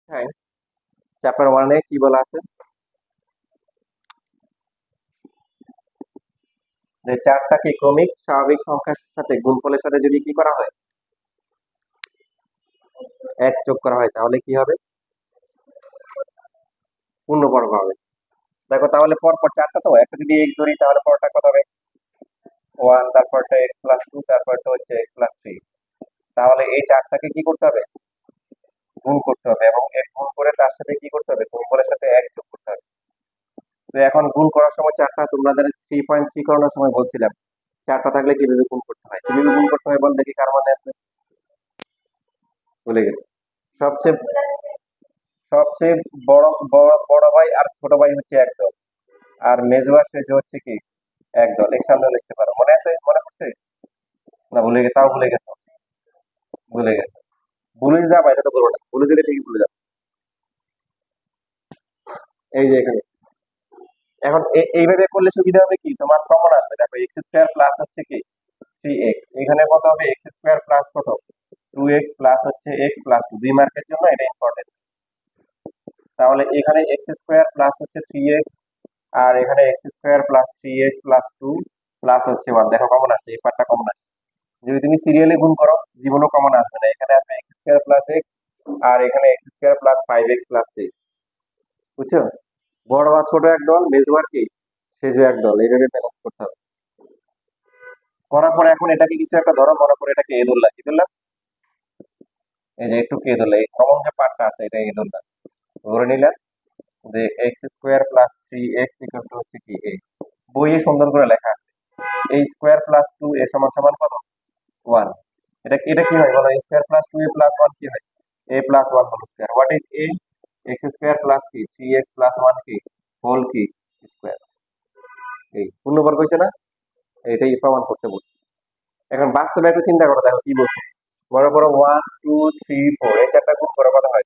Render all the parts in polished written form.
হ্যাঁ, চ্যাপ্টার 1 এ কি বলা আছে? যে চারটাকে ক্রমিক স্বাভাবিক সংখ্যার সাথে গুণফলের সাথে যদি কি করা হয়, এক যোগ করা হয়, তাহলে কি হবে? পূর্ণবর্গ হবে। দেখো তাহলে পরপর চারটা, তো একটা যদি এক্স ধরি তাহলে পরটা কত হবে? 1, তারপরটা এক্স প্লাস 2, তারপরটা হচ্ছে এক্স প্লাস 3। তাহলে এই চারটাকে কি করতে হবে? গুণ করতে হবে, এবং এক গুণ করে তার সাথে কি করতে হবে? গুণফলের সাথে এক যোগ করতে হবে। তো এখন গুণ করার সময় চারটা, তোমাদের 3.3 করানোর সময় বলছিলাম চারটা থাকলে কিভাবে গুণ করতে হয়, কিভাবে গুণ করতে হয় বল দেখি, কার মনে আছে? ভুলে গেছে। সবচেয়ে সবচেয়ে বড় বড় বড় ভাই আর ছোট ভাই হচ্ছে এক দল, আর মেজবা সে যে হচ্ছে কি এক দল। এর সামনে লিখতে পারো, মনে আছে? মনে পড়ছে? না, ভুলে গেছে, তাও ভুলে গেছো? ভুলে গেছে? ভুলে যাবা, এটা তো বলবো না, ভুলে যেতে ঠিকই ভুলে যাবে। এই যে এখানে এখন এইভাবে করলে সুবিধা হবে কি, তোমার কমন আসবে। দেখো এক্স স্কোয়ার প্লাস হচ্ছে কি 3x, এখানে কত হবে? এক্স স্কোয়ার প্লাস কত, 2x প্লাস হচ্ছে এক্স প্লাস 2, 2 মার্কের জন্য এটা ইম্পর্টেন্ট। তাহলে এখানে এক্স স্কোয়ার প্লাস হচ্ছে 3x, আর এখানে x square plus 3x plus 2 plus হচ্ছে 1। দেখো কমন আসছে, এই পার্টটা কমন আসছে। যদি তুমি সিরিয়ালে গুণ করো জীবনও কমন আসবে না, এখানে আসবে এক্স স্কোয়ার প্লাস এক্স, আর এখানে x square plus 5x plus 6। বুঝছো? বড় আর ছোট একদল, মেজো আর কি সেজো একদল, এইভাবে ব্যালেন্স করতে হবে। করার পরে এখন এটাকে কিছু একটা ধরো, মনে করে এটাকে এ ধরলাম, কি ধরলাম? এই যে একটু কে ধরলে, এই কমন যে পার্টটা আছে এটা এ ধরলাম, ধরে নিলাম যে x square plus 3x equal to হচ্ছে কি এ। বইয়ে সুন্দর করে লেখা আছে এ স্কোয়ার প্লাস 2 এ সমান সমান কত? 1। এটা এটা কি হয় বলো? A square plus 2 A plus 1 কি হয়? A plus 1 whole square. What is A? X square plus কি 3x প্লাস 1 কি হোল কি স্কোয়ার। এই পূর্ণবর্গ হয়েছে না? এটাই প্রমাণ করতে বলছি। এখন বাস্তবে একটু চিন্তা করো, দেখো কি বলছে। বড় বড় 1 2 3 4, এই চারটা গুণ করে কত হয়?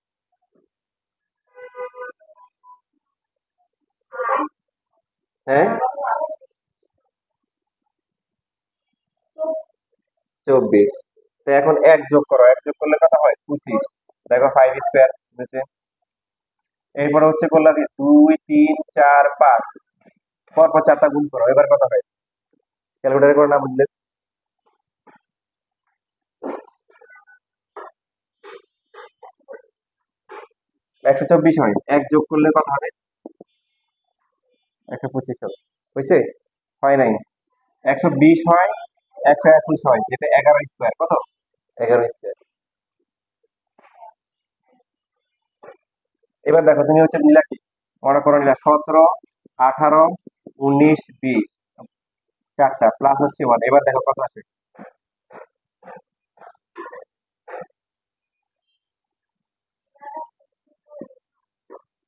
হ্যাঁ, 24। তো এখন এক যোগ করো, এক যোগ করলে কত হয়? 25। দেখো 5 স্কোয়ার হয়েছে। এরপরে হচ্ছে করলা কি 2 3 4 5, পরপর চারটা গুণ করো, এবার কত হয়? ক্যালকুলেটর করে না বুঝলে? 124 হয়, এক যোগ করলে কত হবে? 125 হবে। হয়েছে? হয় নাই? 120 হয়, 121 হয়, যেটা 11 স্কোয়ার। কত? 11 স্কোয়ার। এবার দেখো তুমি হচ্ছে নিলা কি, মনে করো নিলা 17 18 19 20, চারটা প্লাস হচ্ছে 1। এবার দেখো কত আসে।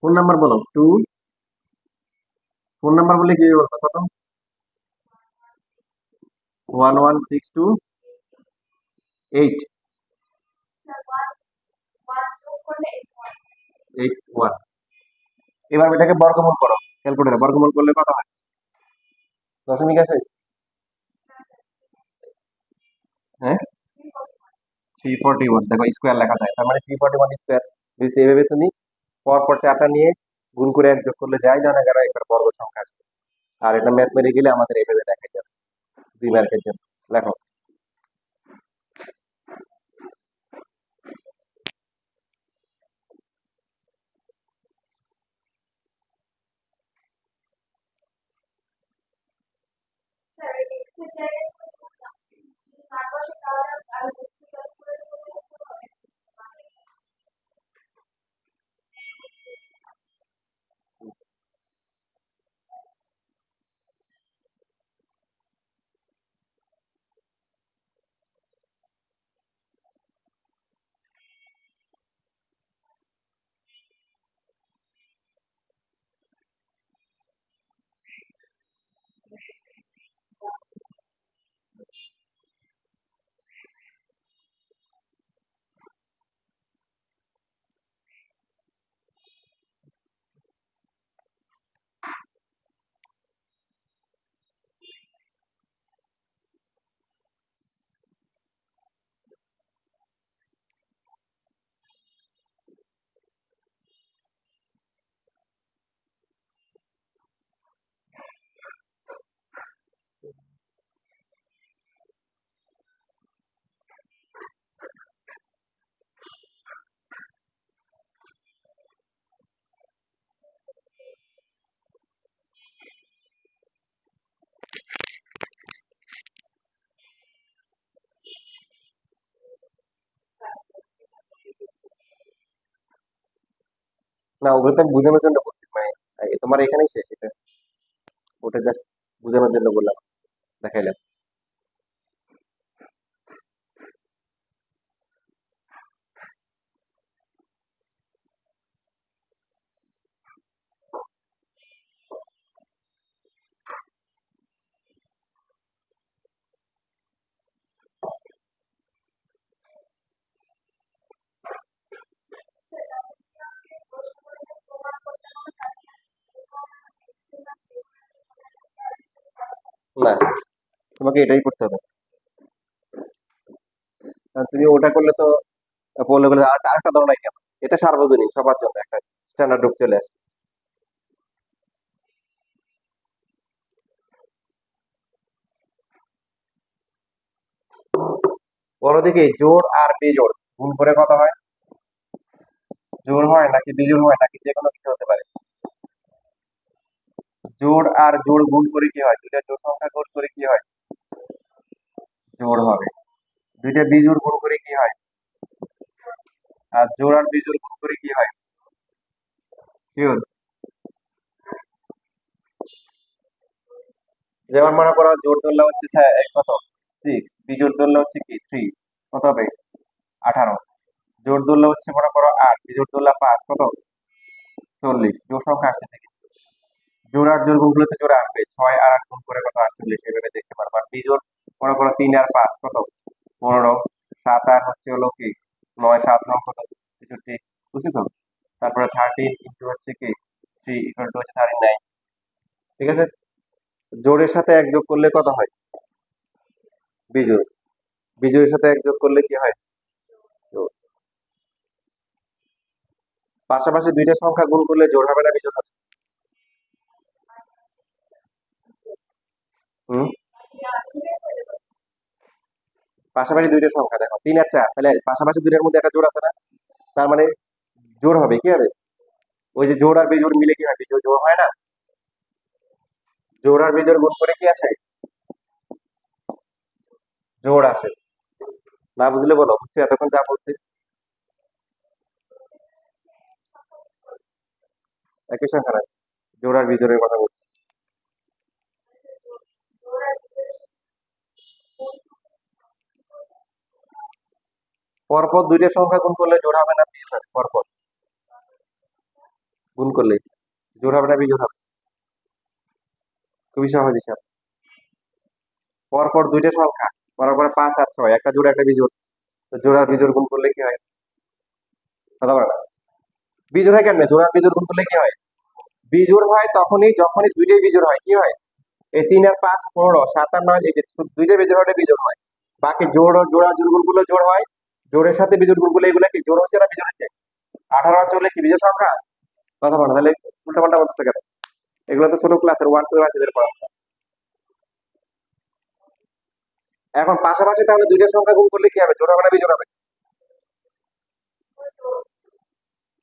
ফোন নাম্বার বলো, ফোন নাম্বার বলে কি বলতো? কত? 11628 81। এবার এটাকে বর্গমূল করো, ক্যালকুলেটরে বর্গমূল করলে কত হয়? দশমিক আছে? হ্যাঁ, 341। দেখো স্কোয়ার লেখা যায়, তার মানে 341 স্কোয়ার। এইভাবে তুমি পরপর চারটা নিয়ে গুণ করে এক যোগ করলে যাই না না কেন একবার বর্গ সংখ্যা আসবে। আর এটা ম্যাথ মেরে গেলে আমাদের এইভাবে দেখা যাবে 2 মার্কের জন্য। লেখো। না, ওগুলো তো আমি বোঝানোর জন্য বলছি, মানে তোমার এখানেই শেষ এটা, ওটা জাস্ট বোঝানোর জন্য বললাম, দেখাইলাম। না, তোমাকে এটাই করতে হবে। কারণ তুমি ওটা করলে তো বললে বলে আরেকটা ধরো নাই কেন, এটা সার্বজনীন সবার জন্য একটা স্ট্যান্ডার্ড রূপ চলে আসে। বলো দেখি, জোড় আর বিজোড় গুণ করে কত হয়? জোড় হয় নাকি বিজোড় হয় নাকি যে কোনো কিছু হতে পারে? জোড় আর জোড় গুণ করে কি হয়? দুইটা জোড় সংখ্যা গুণ করে কি হয়? জোড় হবে। দুইটা বিজোড় গুণ করে কি হয়? আর জোড় আর বিজোড় গুণ করে কি হয়? শিওর? যেমন মনে করো জোড় ধরলে হচ্ছে কত, 6, বিজোড় ধরলে হচ্ছে কি 3, কত হবে? 18। জোড় ধরলে হচ্ছে মনে করো 8, বিজোড় ধরলে 5, কত? 40। জোড় সংখ্যা আসতেছে কি? জোড় আর জোড় গুণগুলো তো জোড়ে আসবে, 6 আর 8 গুণ করে কত? 48, এভাবে দেখতে পারবো। আর বিজোড় মনে করো 3 আর 5 কত? 15। 7 আর হচ্ছে হলো কি 9, 7 9 কত? 63। বুঝছো? তারপরে 13 ইন্টু হচ্ছে কি 3 ইকুয়াল টু হচ্ছে 39। ঠিক আছে? জোড়ের সাথে এক যোগ করলে কত হয়? বিজোড়। বিজোড়ের সাথে এক যোগ করলে কি হয়? জোড়। পাশাপাশি দুইটা সংখ্যা গুণ করলে জোড় হবে না বিজোড় হবে? হুম। পাশাপাশি দুইটা সংখ্যা দেখো 3 আর 4, তাহলে পাশাপাশি দুইটার মধ্যে একটা জোড় আছে না? তার মানে জোড় হবে, কি হবে? ওই যে জোড় আর বিজোড় মিলে কি হয়? বিজোড় জোড় হয় না? জোড় আর বিজোড় গুণ করে কি আসে? জোড় আসে। না বুঝলে বলো, বুঝছো এতক্ষণ যা বলছি? একই সংখ্যা না, জোড় আর বিজোড়ের কথা বলছি। পরপর দুইটা সংখ্যা গুণ করলে জোড় হবে না বিজোড় হবে? পরপর গুণ করলে জোড় হবে না বিজোড় হবে? খুবই সহজ হিসাব। পরপর দুইটা সংখ্যা, মনে করো 5 আর 6, একটা জোড় একটা বিজোড়, তো জোড় আর বিজোড় গুণ করলে কি হয়? কথা বলে না? বিজোড় হয় কেমনে? জোড় আর বিজোড় গুণ করলে কি হয়? বিজোড় হয় তখনই যখনই দুইটাই বিজোড় হয়, কি হয়? এই 3 আর 5 15, 7 আর 9, এই যে দুইটা বিজোড় হলে বিজোড় হয়। বাকি জোড় ও জোড়া জোড় গুণগুলো জোড় হয়। জোড়ের সাথে বিজোড় গুণগুলো এগুলো কি জোড় হচ্ছে না বিজোড় হচ্ছে? 18 আর 40 কি বিজোড় সংখ্যা? কথা বলে না? তাহলে উল্টা পাল্টা বলতেছে কেন? এগুলো তো ছোট ক্লাসের 1 2 বাচ্চাদের পড়া। এখন পাশাপাশি তাহলে দুইটা সংখ্যা গুণ করলে কি হবে? জোড় হবে না বিজোড় হবে?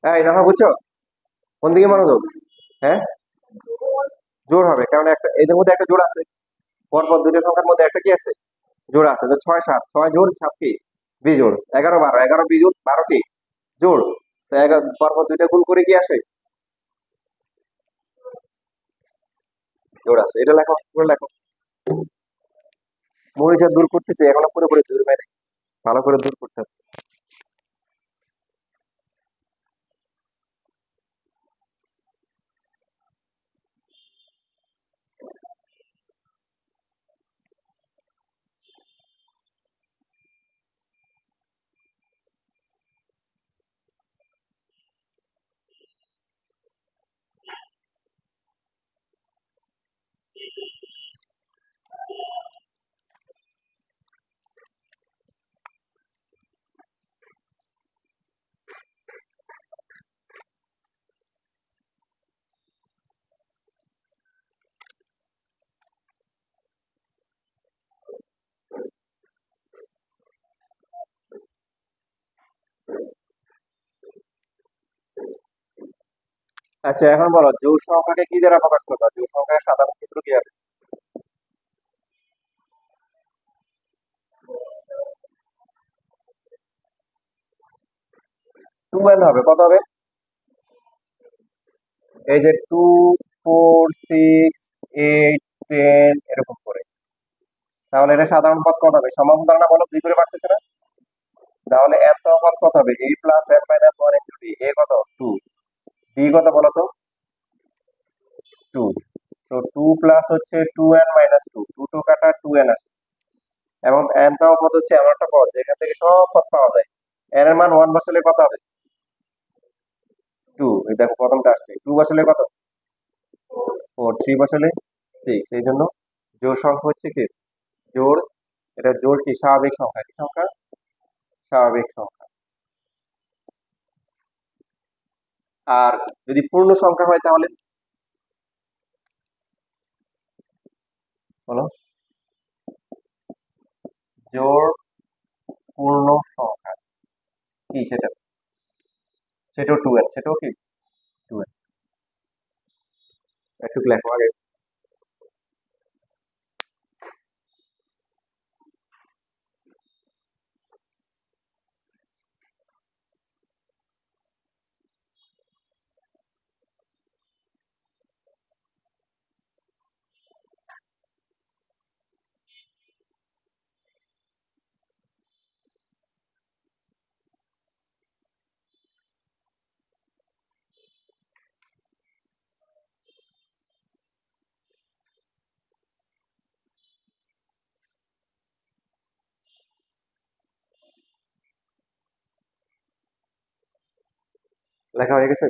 হ্যাঁ, এই না বুঝছো? কোন দিকে মনোযোগ? হ্যাঁ, জোড় হবে, কারণ একটা এদের মধ্যে একটা জোড় আছে। পরপর দুইটা সংখ্যার মধ্যে একটা কি আছে? জোড় আছে। তো 6 7, 6 জোড় 7 কি বিজোড়, 11 12, 11 বিজোড় 12 কি জোড়। তো 11 পরপর দুইটা গুণ করে কি আসে? জোড় আছে। এটা লেখো, পুরো লেখো। মরিচা দূর করতেছে, এখনো পুরোপুরি দূর হয় নাই, ভালো করে দূর করতে হবে। আচ্ছা, এখন বলো জোড় সংখ্যাকে কি দ্বারা প্রকাশ করবা? জোড় সংখ্যার সাধারণ সূত্র কি হবে? 2n হবে, কত হবে? এই যে 2 4 6 8 10 এরকম করে, তাহলে এটা সাধারণ পদ কত হবে? সমাধান ধারণা বলো, 2 করে বাড়তেছে না? তাহলে এত পদ কত হবে? a plus m minus 1 into d। a কত? 2। d কত বলো তো? 2। তো 2 প্লাস হচ্ছে 2n মাইনাস 2, 2 টু কাটা 2n আসে। এবং n টাও পদ হচ্ছে এমন একটা পদ যেখান থেকে সব পদ পাওয়া যায়। n এর মান 1 বসালে কত হবে? 2। এই দেখো প্রথমটা আসছে, 2 বসালে কত? 4। 3 বসালে 6। এই জন্য জোড় সংখ্যা হচ্ছে কি? জোড়, এটা জোড় কি? স্বাভাবিক সংখ্যা। কি সংখ্যা? স্বাভাবিক সংখ্যা। আর যদি পূর্ণ সংখ্যা হয় তাহলে বলো, জোড় পূর্ণ সংখ্যা কি সেটা? সেটাও 2n, সেটাও কি 2n। একটু লেখো আগে। লেখা হয়ে গেছে?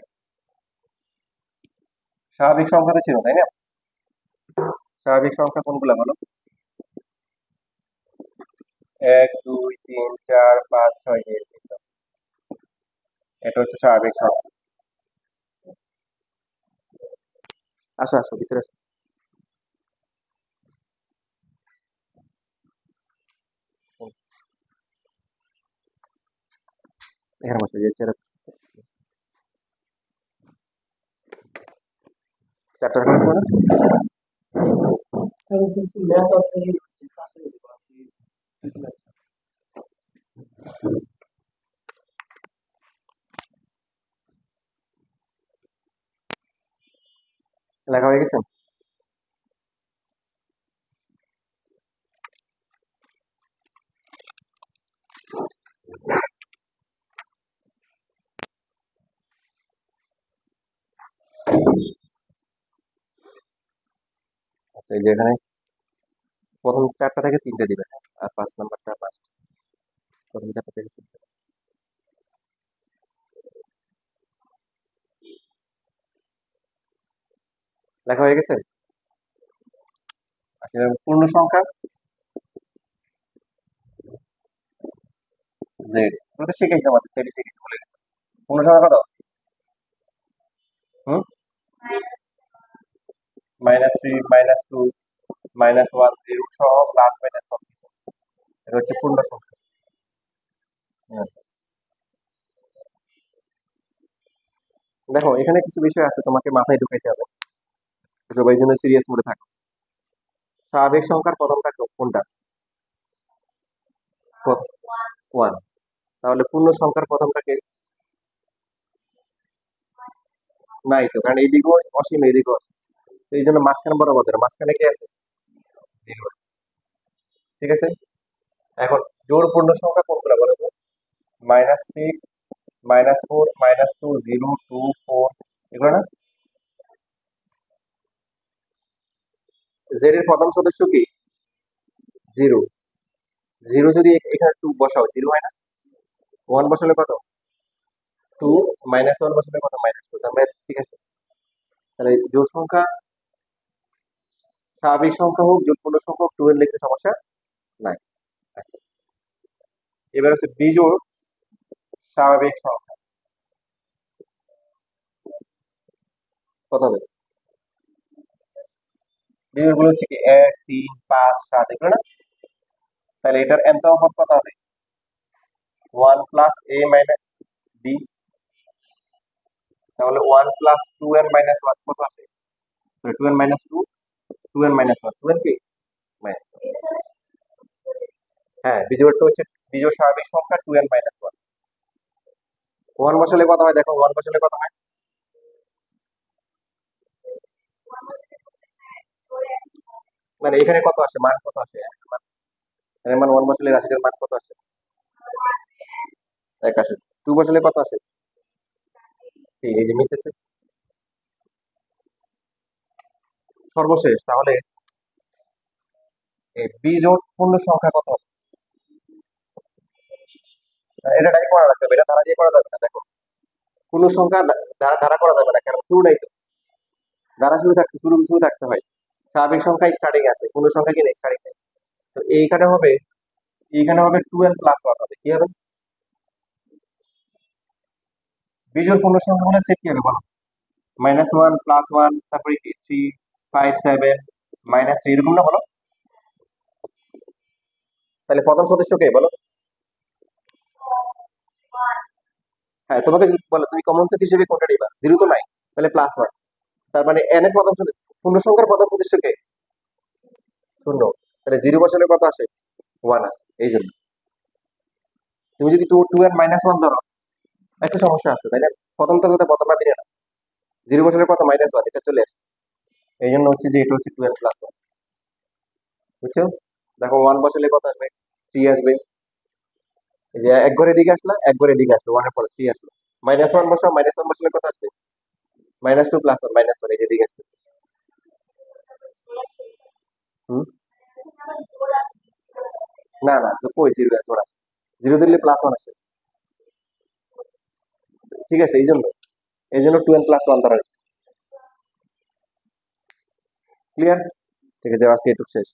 স্বাভাবিক সংখ্যা তো ছিল, তাই না? স্বাভাবিক সংখ্যা কোনগুলা বলো? 1 2 3 4 5 6 7। এটা হচ্ছে স্বাভাবিক সংখ্যা। আসো আসো ভিতরে আসো। এখানে বসে যে চেয়ারে, চারটা রাখা আছে না? লেখা হয়ে গেছে? আচ্ছা, এই যে এখানে প্রথম 4টা থেকে 3টে দিবে, আর 5 নাম্বারটা লাস্ট। প্রথম 4টা থেকে 3টে লেখা হয়ে গেছে। আচ্ছা, পূর্ণ সংখ্যা জেড, তুমি তো শিখেছি, আমাদের সেটি শিখেছি, বলে গেছে। পূর্ণ সংখ্যা কত? হুম, -3 -2 -1 0 সহ প্লাস মাইনাস সব কিছু, এটা হচ্ছে পূর্ণ সংখ্যা। হুম। দেখো এখানে কিছু বিষয় আছে তোমাকে মাথায় ঢুকাইতে হবে, সবাই জন্য সিরিয়াস মোডে থাকো। স্বাভাবিক সংখ্যার প্রথমটা কোনটা? 1। তাহলে পূর্ণ সংখ্যার প্রথমটাকে নাই তো, কারণ এইদিকেও অসীম এইদিকেও অসীম, তো এই জন্য মাঝখানে বরাবর ধরো, মাঝখানে কি আছে? 0। ঠিক আছে। এখন জোড় পূর্ণ সংখ্যা কোনগুলো বলো তো? -6 -4 -2 0 2 4, এগুলো না? জেড এর প্রথম সদস্য কি? 0। 0 যদি এখানে 2 বসাও, 0 হয় না? 1 বসালে কত? 2। -1 বসালে কত? -2। তার মানে ঠিক আছে। তাহলে জোড় সংখ্যা, স্বাভাবিক সংখ্যা হোক জোড় পূর্ণ সংখ্যা হোক, 2 এর লিখতে সমস্যা নাই। আচ্ছা, এবার হচ্ছে বিজোড় স্বাভাবিক সংখ্যা কত হবে? বিজোড় গুলো হচ্ছে কি 1 3 5 7, এগুলো না? তাহলে এটার nতম পদ কত হবে? 1 প্লাস a মাইনাস b। তাহলে 1 প্লাস 2n মাইনাস 1 কত আছে? 2n minus 2, 2n minus 1, 2n কি মাইনাস। হ্যাঁ, বিজোড়টা হচ্ছে বিজোড় স্বাভাবিক সংখ্যা 2n মাইনাস 1। 1 বসালে কত হয়? দেখো 1 বসালে কত হয়? মানে এখানে কত আসে, মান কত আসে, এর মান ওয়ান বসালে রাশিটার মান কত আসে? এক আসে। টু বসালে কত আসে? এই যে মিলতেছে। সর্বশেষ তাহলে বিজোড় পূর্ণ সংখ্যা কত হবে? এটা ডাইরেক্ট করা রাখতে হবে, এটা ধারা দিয়ে করা যাবে না। দেখো, পূর্ণ সংখ্যা দ্বারা ধারা করা যাবে না, কারণ শুরু নাই তো। দ্বারা শুরু থাকতে শুরু শুরু থাকতে হয়। স্বাভাবিক সংখ্যা স্টার্টিং আছে, পূর্ণ সংখ্যা কি নেই, স্টার্টিং নেই। তো এইখানে হবে 2n+1 হবে, কি হবে? বিজোড় পূর্ণ সংখ্যা গুলো সেট কি হবে বলো? -1, +1, তারপরে কি 3, 5, 7, -3, এরকম না বলো? তাহলে প্রথম সদস্য কে বলো? হ্যাঁ, তোমাকে যদি বলো তুমি কমন সেন্স হিসেবে কোনটা নিবা, জিরো তো নাই, তাহলে +1। তার মানে এন এর প্রথম সদস্য, পূর্ণ সংখ্যার প্রথম সদস্য কে? শূন্য। তাহলে জিরো বসালে কত আসে? ওয়ান আসে। এই জন্য তুমি যদি টু এন -1 ধরো, একটা সমস্যা আছে, তাই না? প্রথমটা যেটা প্রথমটা দিলে না, জিরো বসালে কত, -1, এটা চলে আসে। এই জন্য হচ্ছে যে এটা হচ্ছে 2n+1, বুঝছো? দেখো, ওয়ান বসালে কত আসবে? থ্রি আসবে। এই যে এক ঘরের দিকে আসলা, এক ঘরের দিকে আসলো, ওয়ানের পরে থ্রি আসলো। -1 বসাও, -1 বসালে কত আসবে? -2 +1, -1, এই যে দিকে আসবে। হুম। না না, তো কই জিরো জোড়া আসে? জিরো দিলে +1 আসে। ঠিক আছে, এই জন্য 2n+1 ধরা হয়েছে। ক্লিয়ার? ঠিক আছে, আজকে এটুকু শেষ।